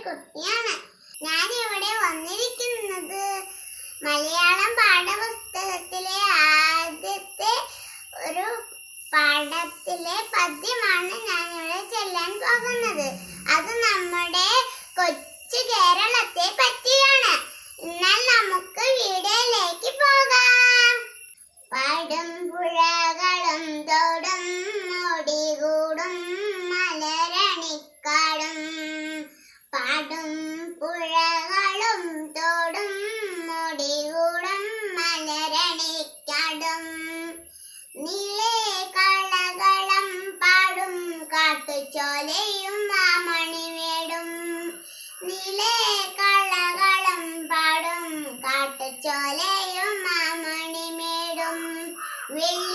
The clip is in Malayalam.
കുട്ടിയാണ്. ഞാൻ ഇവിടെ വന്നിരിക്കുന്നത് മലയാളം പാഠപുസ്തകത്തിലെ ആദ്യത്തെ ഒരു പാഠത്തിലെ പദ്യമാണ് ഞാൻ ഇവിടെ ചൊല്ലാൻ പോകുന്നത്. അത് നമ്മുടെ കൊച്ചു കേരളത്തെ പറ്റിയാണ്. എന്നാൽ നമുക്ക് വീഡിയോയിലേക്ക് പോകാം. പാടും പുഴകളും തോടും ഓടികൂടും മലരണിക്കാടും. പാടും പുഴകളും തോടും ഓടികൂടും മലരണിക്കാടും. നീലേ കളകളം പാടും കാട്ടുചോലയും മാമണിമേടും. നീലേ കളകളം പാടും കാട്ടുചോലയും മാമണിമേടും. വെള്ളി